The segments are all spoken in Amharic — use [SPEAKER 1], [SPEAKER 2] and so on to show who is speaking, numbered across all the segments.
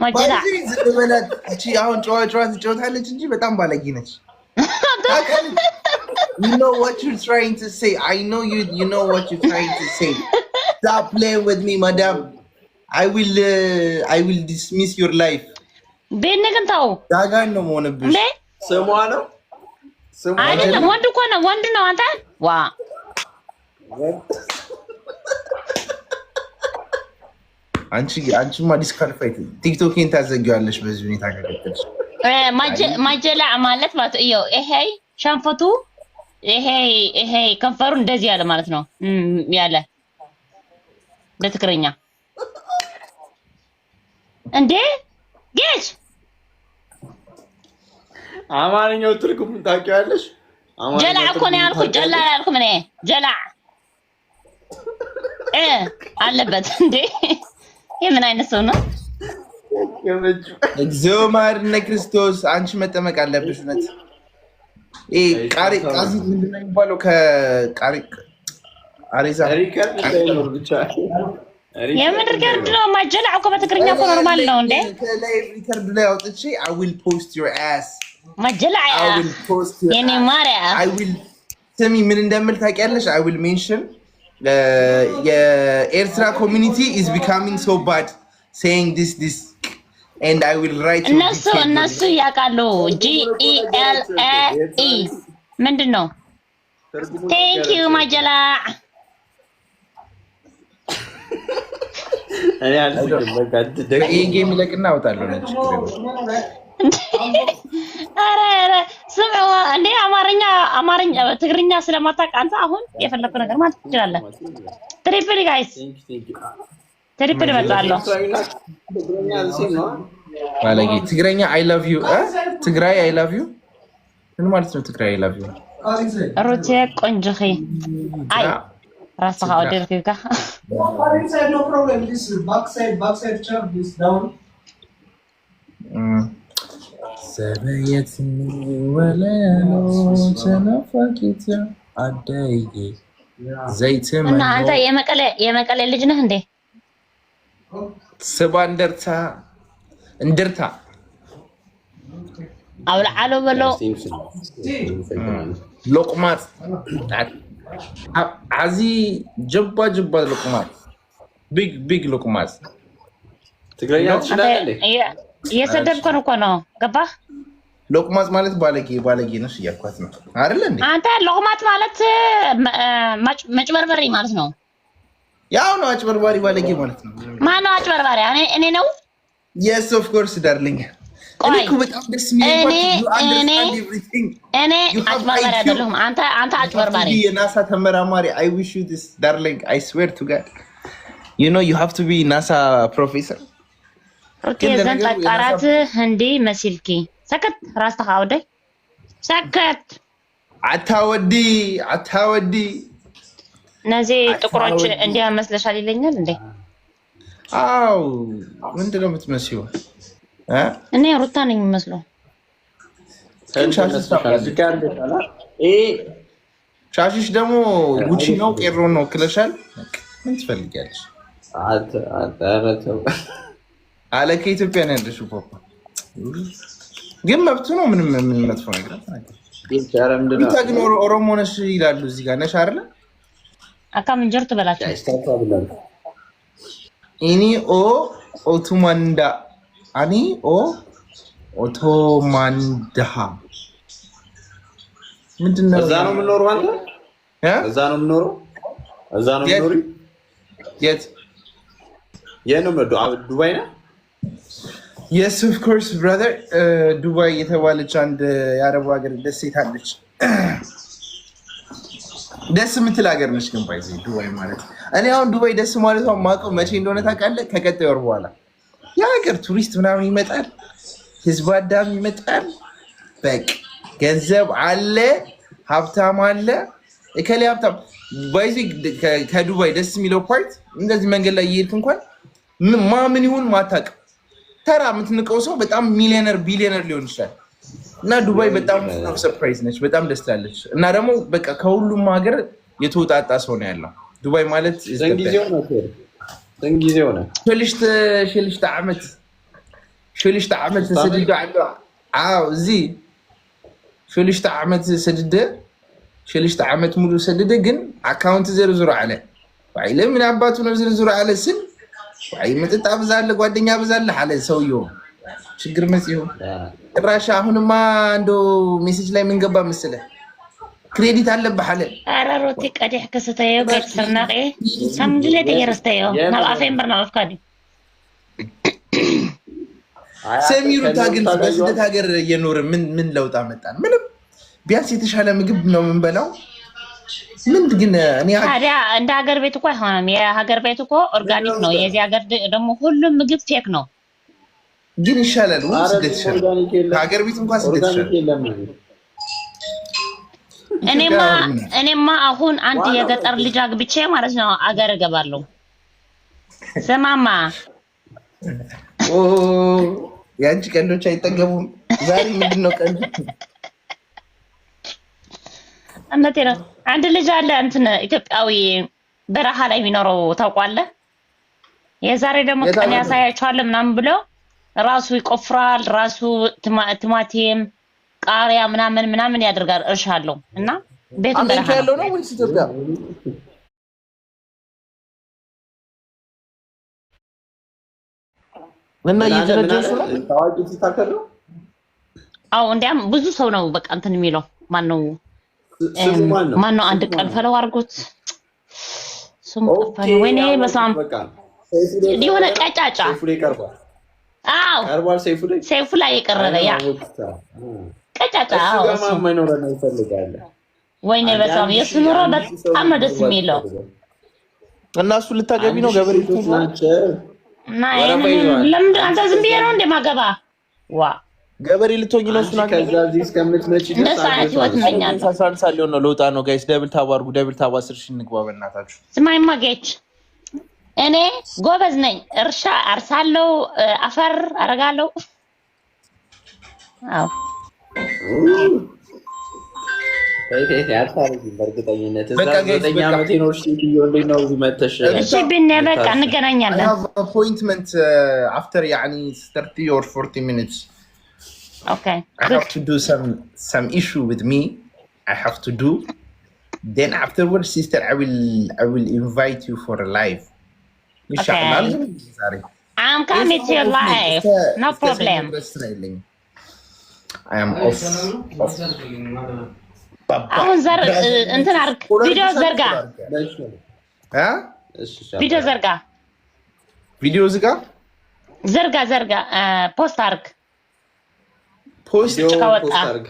[SPEAKER 1] ማጀላ
[SPEAKER 2] ዘበላት እቺ አሁን ጨዋታ ትጫወታለች እንጂ በጣም ባለጌ ነች። You know what you're trying to say. I know you know what you're trying to say. Stop playing with me, madam. I will dismiss your life.
[SPEAKER 1] ቤነገን ታው
[SPEAKER 2] ዳጋን ነው ሆነብሽ።
[SPEAKER 3] ስሟ ነው
[SPEAKER 1] አይደለም ወንድ እኮ ነው ወንድ ነው አንተ ዋ
[SPEAKER 2] አንቺማ ዲስኳሊፋይድ ቲክቶክን ታዘጊዋለሽ በዚህ ሁኔታ ከቀጠልሽ።
[SPEAKER 1] ማጀላ ማለት ይሄ ሻንፈቱ ይሄ ከንፈሩ እንደዚህ ያለ ማለት ነው ያለ በትግርኛ እንዴ ጌች
[SPEAKER 3] አማርኛው ትርጉም ታውቂዋለሽ?
[SPEAKER 1] ጀላ እኮ ነው ያልኩት ጀላ ያልኩት እኔ ጀላ አለበት እንዴ የምን አይነት ሰው ነው?
[SPEAKER 2] እግዚኦ ማርነ ክርስቶስ አንቺ መጠመቅ አለብሽ እውነት። ቃሪ ቃዚ ምንድነው የሚባለው? ከቃሪ አሬዛ
[SPEAKER 1] የምን ሪከርድ ነው? ማጀላ እኮ በትግርኛ እኮ ኖርማል ነው እንዴ?
[SPEAKER 2] ከላይ ሪከርድ ላይ አውጥቼ I will post your ass
[SPEAKER 1] ማጀላ የኔ ማሪያ
[SPEAKER 2] I will ስሚ ምን እንደምል ታውቂያለሽ? I will mention የኤርትራ community is becoming so bad saying this and I will write
[SPEAKER 1] እነሱ ያውቃሉ GELAE ምንድነው? Thank you ማጀላ
[SPEAKER 3] እኔ አልኩኝ በቃ
[SPEAKER 2] ጌም ይለቅና አውጣለሁ ነጭ
[SPEAKER 1] አረ ስምዋ እንዴ አማርኛ ትግርኛ ስለማታውቅ አንተ አሁን የፈለኩ ነገር ማለት ትችላለህ። ትሪፕል ጋይስ ትሪፕል መጣለሁ
[SPEAKER 2] ባለጌ ትግረኛ I love you ትግራይ I love you ምን ማለት ነው? ትግራይ I love you
[SPEAKER 1] ሩቴ ቆንጆኺ አይ ራስህ አውደርክካ
[SPEAKER 4] no problem this backside chart this down
[SPEAKER 2] ሰበየትኒ ወለሎ ተነፋቂት አዳይዬ ዘይትም
[SPEAKER 1] እና አንተ የመቀሌ ልጅ ነህ እንዴ?
[SPEAKER 2] ስባ እንደርታ
[SPEAKER 1] አውላዓሎ በሎ
[SPEAKER 2] ሎቅማት አዚ ጀባ ሎቅማት ቢግ ሎቅማት
[SPEAKER 3] ትግረኛ ትችላለህ?
[SPEAKER 1] እየሰደብከን እኮ ነው ገባህ?
[SPEAKER 2] ሎቅማት ማለት ባለጌ ነሽ እያልኳት ነው አይደል እንዴ?
[SPEAKER 1] አንተ ሎቅማት ማለት መጭበርበሪ ማለት ነው።
[SPEAKER 2] ያው ነው አጭበርባሪ ባለጌ ማለት ነው።
[SPEAKER 1] ማነው አጭበርባሪ? እኔ ነው?
[SPEAKER 2] yes of course darling እኔ እኮ በጣም ደስ የሚለኝ እኔ
[SPEAKER 1] አጭበርባሪ አይደለሁም። አንተ አጭበርባሪ
[SPEAKER 2] የናሳ ተመራማሪ I wish you this darling I swear to God you know you have to be NASA professor
[SPEAKER 1] ዘን ጠቃራት እንዴ መስልኪ ሰከት ራስህ አውደ ሰከት አታወዲ ነዚህ ጥቁሮች እንዲያ መስለሻል ይለኛል እንዴ?
[SPEAKER 2] አው ምንድነው የምትመስዩ?
[SPEAKER 1] እኔ ሩታ ነኝ የምመስለው።
[SPEAKER 2] ሻሽሽ ደግሞ ጉቺ ነው ቄሮ ነው ክለሻል። ምን ትፈልጊያለሽ? አለ ከኢትዮጵያ ነው ያለሽው ፖፖ ግን መብቱ ነው። ምንም መጥፎ ነገር ግን ኦሮሞ ነሽ ይላሉ እዚህ ጋር ነሽ አይደለ?
[SPEAKER 1] አካም እንጀር ትበላችሁ
[SPEAKER 2] እኔ ኦቶማንዳ አኒ ኦቶማንዳሃ ምንድነው?
[SPEAKER 3] እዛ ነው የምኖረው አንተ? እዛ ነው የምኖረው? የት ነው ዱባይ ነው?
[SPEAKER 2] yes of course brother ዱባይ የተባለች አንድ የአረብ ሀገር ደሴት አለች። ደስ የምትል ሀገር ነች ግን ባይዚ ዱባይ ማለት እኔ አሁን ዱባይ ደስ ማለት ነው ማቀው መቼ እንደሆነ ታውቃለህ? ከቀጣይ ወር በኋላ የሀገር ቱሪስት ምናምን ይመጣል፣ ህዝብ አዳም ይመጣል፣ በቃ ገንዘብ አለ፣ ሀብታም አለ። እከሌ ሀብታም ባይዚ ከዱባይ ደስ የሚለው ፓርት እንደዚህ መንገድ ላይ እየሄድክ እንኳን ምን ይሁን ማታውቅ ተራ የምትንቀው ሰው በጣም ሚሊዮነር ቢሊዮነር ሊሆን ይችላል። እና ዱባይ በጣም ሰርፕራይዝ ነች፣ በጣም ደስ ትላለች። እና ደግሞ በቃ ከሁሉም ሀገር የተወጣጣ ሰው ነው ያለው ዱባይ ማለት
[SPEAKER 3] ዘንጊዜው ነው።
[SPEAKER 2] ሽልሽተ ዓመት شلشت عمل تسدد عنده زي شلشت عمل تسدد شلشت عمل مولو سدد جن اكاونت زرزر عليه وعيله من اباته ነው ዝርዝሩ على سن وعي መጥጣ በዛለ ጓደኛ በዛለ على ሰውየው ችግር መስይሁ ራሻ አሁንማ እንዶ ሜሴጅ ላይ ምን ገባ መስለ ክሬዲት አለብህ አለ
[SPEAKER 1] አራሮቲ ቀዲህ ከሰተየ ቤት ሰርናቀ ሰምድለ ተየረስተዮ ናብ አፌን በርናፍ ካዲ
[SPEAKER 2] ሰሚሩ ታግል በስደት ሀገር እየኖረ ምን ለውጥ አመጣን ምንም ቢያንስ የተሻለ ምግብ ነው የምንበላው ምን ግን እኔ
[SPEAKER 1] ታዲያ እንደ ሀገር ቤት እኮ አይሆንም የሀገር ቤት እኮ ኦርጋኒክ ነው የዚህ ሀገር ደግሞ ሁሉም ምግብ ፌክ ነው
[SPEAKER 2] ግን ይሻላል ወይ ስደት ይሻላል ሀገር ቤት እንኳን ስደት ይሻላል እኔማ አሁን አንድ የገጠር ልጅ አግብቼ ማለት ነው አገር እገባለሁ ሰማማ ያንቺ ቀንዶች አይጠገቡም ዛሬ ምንድነው ቀንድ
[SPEAKER 1] አንተ ነው አንድ ልጅ አለ እንትን ኢትዮጵያዊ በረሃ ላይ የሚኖረው ታውቃለህ የዛሬ ደግሞ ቀን ያሳያቸዋል ምናምን ብሎ ራሱ ይቆፍራል ራሱ ቲማቲም ቃሪያ ምናምን ያደርጋል እርሻ አለው እና ቤቱ በረሃ
[SPEAKER 2] ያለው ነው ወይስ ኢትዮጵያ እና እየተረጀሱ ነው
[SPEAKER 3] ታዋቂ ሲታከር ነው
[SPEAKER 1] አው እንዲያም ብዙ ሰው ነው በቃ እንትን የሚለው ማነው አንድ ቀን ፈለው አድርጎት ስሙ ጠፋኝ ወይኔ በሳም የሆነ ቀጫጫ አው
[SPEAKER 3] ቀርቧል
[SPEAKER 1] ሰይፉ ላይ የቀረበ ያ ቀጫጫ
[SPEAKER 3] እሱ ጋር ማይኖር ነው ይፈልጋል
[SPEAKER 1] ወይኔ በሳም የሱ ኑሮ በጣም ደስ የሚለው
[SPEAKER 2] እና እሱ ልታገቢ ነው ገበሬ
[SPEAKER 3] ናቸው
[SPEAKER 1] እና ለምን አንተ ዝም ብዬ ነው እንደማገባ ዋ
[SPEAKER 2] ገበሬ ልትሆኚ ነው እሱና
[SPEAKER 3] ከዛዚህ እስከምትመጪ
[SPEAKER 1] ደስ አይነት ህይወት መኛል
[SPEAKER 2] ሳሳልሳለሁ ነው ለውጣ ነው ጋይስ ደብል ታባርጉ ደብል ታባ 10 ሺህ እንግባ በእናታችሁ
[SPEAKER 1] ስማይማ ጌች እኔ ጎበዝ ነኝ እርሻ አርሳለሁ አፈር አረጋለሁ አው
[SPEAKER 3] በእርግጠኝነት እዛ 9 ዓመት ኖርሽ ይሁን ነው መተሽ
[SPEAKER 1] እሺ በቃ እንገናኛለን
[SPEAKER 2] appointment after يعني 30 or 40 minutes
[SPEAKER 1] okay
[SPEAKER 2] I have to do some issue with me I have to do then afterwards sister I will invite you for a live inshallah
[SPEAKER 1] I'm coming to your live no problem
[SPEAKER 2] I am off
[SPEAKER 1] አሁን እንትን አርግ ቪዲዮ ዘርጋ ቪዲዮ ዘርጋ
[SPEAKER 2] ቪዲዮ
[SPEAKER 1] ዘርጋ ፖስት አርግ
[SPEAKER 2] ፖስት
[SPEAKER 3] አርግ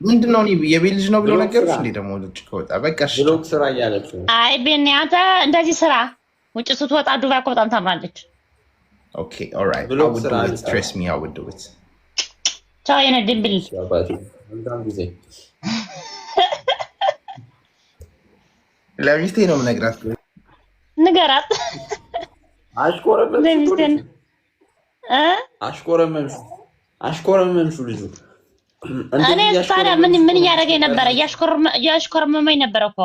[SPEAKER 2] ምንድነው የቤት ልጅ ነው ብሎ ነገርሽ እንዴ ደግሞ ልጅ ከወጣ በቃ እሺ
[SPEAKER 3] ብሎግ ስራ እያለች
[SPEAKER 1] አይ በእናንተ እንደዚህ ስራ ውጭ ስትወጣ ዱባይ እኮ በጣም ታምራለች
[SPEAKER 2] okay all right I would do it trust me I would do it
[SPEAKER 1] ቻው የኔ ድብል
[SPEAKER 3] በጣም ጊዜ
[SPEAKER 2] ለሚስቴ ነው የምነግራት
[SPEAKER 1] ንገራት
[SPEAKER 3] አሽኮረመምሹ ልጁ
[SPEAKER 1] እኔ ታዲያ ምን እያደረገኝ ነበረ እያሽኮረመመኝ ነበረ እኮ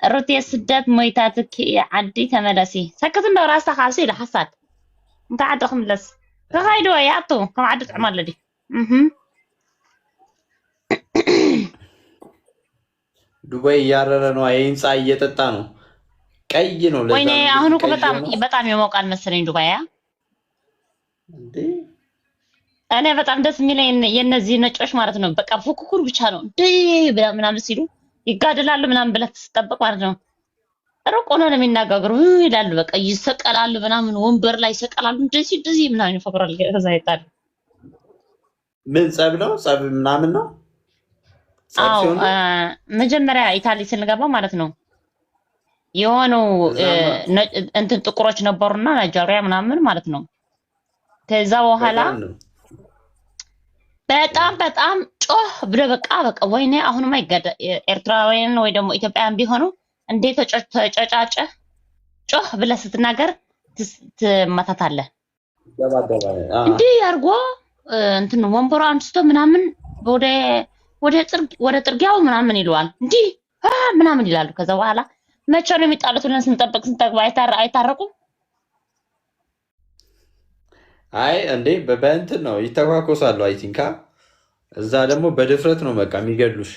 [SPEAKER 1] ሩት የስደት ሞይታትክ ዓዲ ተመለሲ ሰከት እንደው ራስታ ካልሲ ለሐሳድ እንታ ዓዲ ክምለስ ተኻይዶ ያጡ ከም ዓዲ ጥዕማለዲ
[SPEAKER 3] ዱባይ ያረረ ነው አይንጻ እየጠጣ ነው ቀይ ነው ለዛ
[SPEAKER 1] ወይኔ አሁን እኮ በጣም ይሞቃል መሰለኝ ዱባይ
[SPEAKER 3] እንዴ
[SPEAKER 1] እኔ በጣም ደስ የሚለኝ የነዚህ ነጮች ማለት ነው በቃ ፉክክር ብቻ ነው እንዴ ምናምን ሲሉ ይጋደላሉ ምናምን ብለህ ተጠብቅ ማለት ነው ሩቅ ሆኖ ነው የሚናገሩ ይላሉ በቃ ይሰቀላሉ ምናምን ወንበር ላይ ይሰቀላሉ እንደዚህ ምናምን ይፈክራሉ ከዛ ይጣል
[SPEAKER 3] ምን ጸብ ነው ጸብ ምናምን ነው
[SPEAKER 1] አው መጀመሪያ ኢታሊ ስንገባ ማለት ነው የሆኑ እንትን ጥቁሮች ነበሩና ናይጄሪያ ምናምን ማለት ነው ከዛ በኋላ በጣም ጮህ ብለ በቃ ወይኔ አሁንማ ይገደ ኤርትራውያን ወይ ደግሞ ኢትዮጵያውያን ቢሆኑ እንዴት ተጨጫጨ ጮህ ብለ ስትናገር ትመታታለህ እንዴ ያርጎ እንትን ወንበሩ አንስቶ ምናምን ወደ ጥርጊያው ምናምን ይለዋል እንዴ ምናምን ይላሉ ከዛ በኋላ መቼ ነው የሚጣሉት ብለን ስንጠብቅ አይታረቁም
[SPEAKER 3] አይ እንዴ በእንትን ነው ይተኳኮሳሉ። አይ ቲንክ እዛ ደግሞ በድፍረት ነው በቃ የሚገድሉሽ።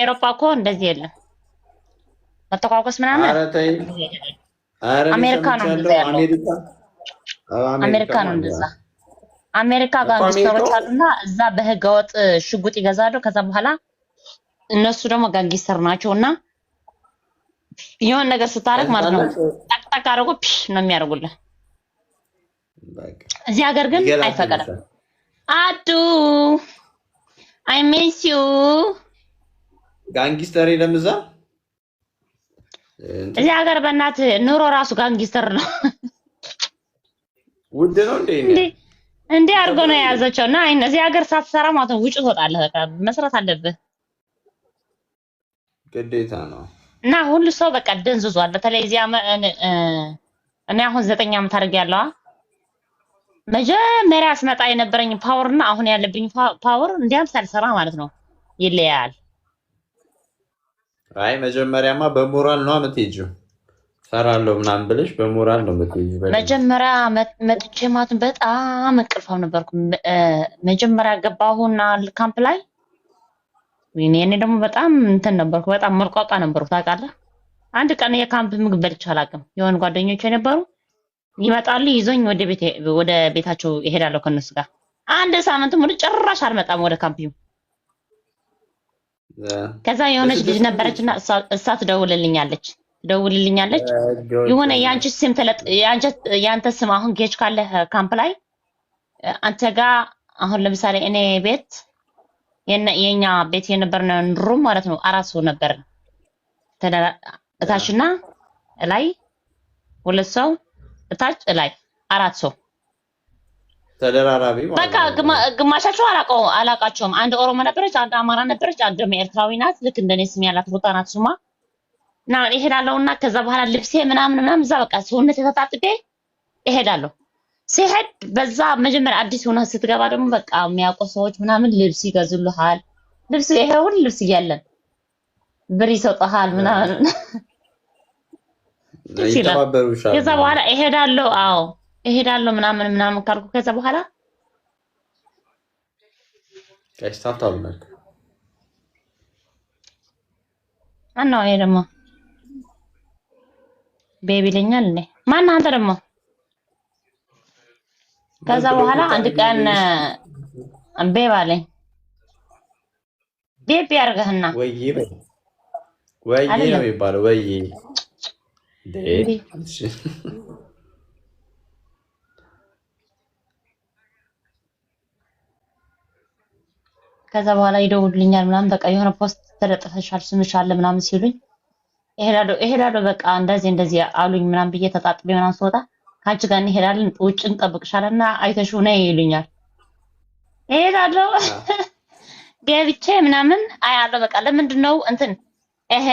[SPEAKER 1] ኤሮፓ እኮ እንደዚህ የለም መተኳኮስ ምናምን።
[SPEAKER 3] ኧረ ተይ፣ ኧረ
[SPEAKER 1] አሜሪካ ነው እንደዛ ያለው። አሜሪካ ነው እንደዛ። አሜሪካ ጋንግስተሮች አሉና እዛ በህገወጥ ሽጉጥ ይገዛሉ። ከዛ በኋላ እነሱ ደግሞ ጋንግስተር ናቸውና የሆነ ነገር ስታረግ ማለት ነው ጠቅጠቅ አድርጎ ፒሽ ነው የሚያደርጉልህ። እዚህ ሀገር ግን አይፈቀድም። አዱ አይ ሚስ ዩ
[SPEAKER 3] ጋንግስተር የለም እዛ።
[SPEAKER 1] እዚህ ሀገር በእናትህ ኑሮ ራሱ ጋንግስተር ነው።
[SPEAKER 3] ውድ ነው
[SPEAKER 1] እንዴ አድርጎ ነው የያዘቸው። እና እዚህ ሀገር ሳትሰራ ማለት ነው ውጭ ትወጣለህ። በቃ መስራት አለብህ
[SPEAKER 3] ግዴታ ነው።
[SPEAKER 1] እና ሁሉ ሰው በቃ ደንዝዟል። በተለይ እዚህ እኔ አሁን 9 ዓመት አድርጌያለሁ። መጀመሪያ ስመጣ የነበረኝ ፓወር እና አሁን ያለብኝ ፓወር እንዲያም ሳልሰራ ማለት ነው ይለያል።
[SPEAKER 3] አይ መጀመሪያማ በሞራል ነው የምትሄጂው። ሰራለሁ ምናምን ብለሽ በሞራል ነው የምትሄጂው።
[SPEAKER 1] መጀመሪያ መጥቼ ማለት በጣም እንቅልፋም ነበርኩ። መጀመሪያ ገባሁና ካምፕ ላይ እኔ ደግሞ በጣም እንትን ነበርኩ። በጣም መርቋጣ ነበርኩ ታውቃለህ። አንድ ቀን የካምፕ ምግብ በልቼ አላውቅም። የሆኑ ጓደኞቼ ነበሩ ይመጣሉ፣ ይዞኝ ወደ ቤታቸው ይሄዳለሁ ከነሱ ጋር። አንድ ሳምንት ሙሉ ጭራሽ አልመጣም ወደ ካምፕ። ከዛ የሆነች ልጅ ነበረችና እሷ ትደውልልኛለች የሆነ ያንቺ ስም ያንተ ስም አሁን ጌች ካለ ካምፕ ላይ አንተ ጋር አሁን ለምሳሌ እኔ ቤት የኛ ቤት የነበርነው ሩም ማለት ነው 4 ሰው ነበር። እታችና ላይ 2 ሰው እታች ላይ 4 ሰው
[SPEAKER 3] ተደራራቢ ማለት
[SPEAKER 1] በቃ ግማሻቸው አላቃቸውም። አንድ ኦሮሞ ነበረች፣ አንድ አማራ ነበረች፣ አንድ ደግሞ ኤርትራዊ ናት። ልክ እንደኔ ስም ያላት ሩታ ናት ስሟ። እና እሄዳለሁና ከዛ በኋላ ልብሴ ምናምን እዛ በቃ ሰውነቴ ተጣጥቤ እሄዳለሁ። ሲሄድ በዛ መጀመሪያ አዲስ ሆነ ስትገባ ደግሞ በቃ የሚያውቁ ሰዎች ምናምን ልብስ ይገዙልሃል። ልብስ ይሄ ሁሉ ልብስ እያለን ብር ይሰጥሃል ምናምን
[SPEAKER 3] ይተባበሩሻል።
[SPEAKER 1] ከዛ በኋላ እሄዳለሁ ምናምን ካልኩ ከዛ በኋላ
[SPEAKER 3] ከስታታውልክ
[SPEAKER 1] አናው ይሄ ደግሞ ቤቢ ለኛል ነኝ ማን አንተ ደግሞ ከዛ በኋላ አንድ ቀን ቤባ አለኝ። ቤቢ ያርገህና
[SPEAKER 3] ወይዬ ነው የሚባለው። ወይዬ
[SPEAKER 1] ከዛ በኋላ ይደውልልኛል ምናምን በቃ የሆነ ፖስት ተለጥፈሻል ስምሽ አለ ምናምን ሲሉኝ እሄዳለሁ በቃ እንደዚህ አሉኝ ምናምን ብዬ ተጣጥቤ ምናምን ስወጣ ካንቺ ጋር እንሄዳለን ውጭ እንጠብቅሻለና አይተሽው ነይ ይሉኛል። እሄዳለሁ ገብቼ ምናምን አያለሁ። በቃ ለምንድን ነው እንትን ይሄ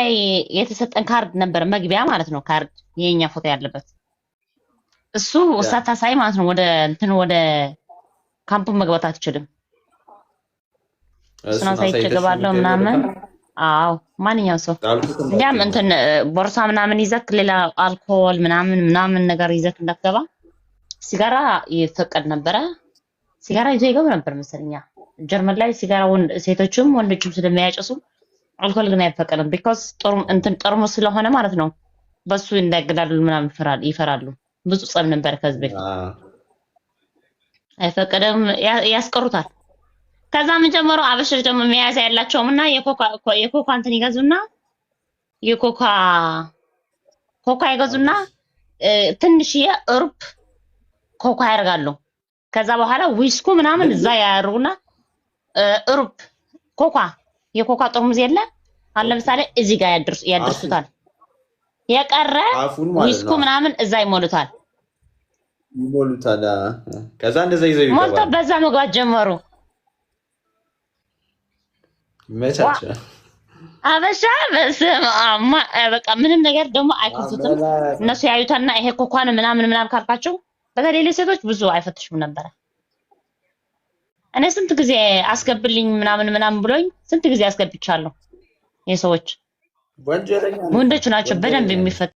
[SPEAKER 1] የተሰጠን ካርድ ነበር መግቢያ ማለት ነው። ካርድ የኛ ፎቶ ያለበት እሱ ሳታሳይ ማለት ነው ወደ ካምፑ መግባት አትችልም። እሱን አሳይቼ እገባለሁ ምናምን። አዎ ማንኛውም ሰው እንዲያም እንትን ቦርሳ ምናምን ይዘክ ሌላ አልኮል ምናምን ነገር ይዘክ እንዳትገባ። ሲጋራ ይፈቀድ ነበረ። ሲጋራ ይዞ ይገቡ ነበር መሰለኛ ጀርመን ላይ ሲጋራ ሴቶችም ወንዶችም ስለሚያጨሱ፣ አልኮል ግን አይፈቀድም። ቢኮዝ ጠርሙስ ስለሆነ ማለት ነው። በሱ እንዳይገዳሉ ምናምን ይፈራሉ። ብዙ ጸብ ነበር ከዚህ በፊት። አይፈቀድም፣ ያስቀሩታል። ከዛ ምን ጀመሩ አበሾች ደግሞ መያዝ ያላቸውምና የኮካ እንትን ይገዙና ኮካ ይገዙና ትንሽዬ እርብ ኮካ ያደርጋሉ። ከዛ በኋላ ዊስኩ ምናምን እዛ ያደርጉና እርብ የኮካ ጠርሙዝ የለ አለ ለምሳሌ እዚህ ጋር ያደርሱታል። የቀረ ዊስኩ ምናምን እዛ ይሞሉታል።
[SPEAKER 3] ከዛ እንደዛ ይዘው ይገባሉ።
[SPEAKER 1] ሞልቶ በዛ መግባት ጀመሩ።
[SPEAKER 3] መቻቻ
[SPEAKER 1] አበሻ በቃ ምንም ነገር ደግሞ አይከፍቱትም። እነሱ ያዩታልና ይሄ ኮኳን ምናምን ካልካቸው በተለይ ሴቶች ብዙ አይፈትሹም ነበር። እኔ ስንት ጊዜ አስገብልኝ ምናምን ብሎኝ ስንት ጊዜ አስገብቻለሁ። የሰዎች ወንዶች ናቸው በደንብ የሚፈት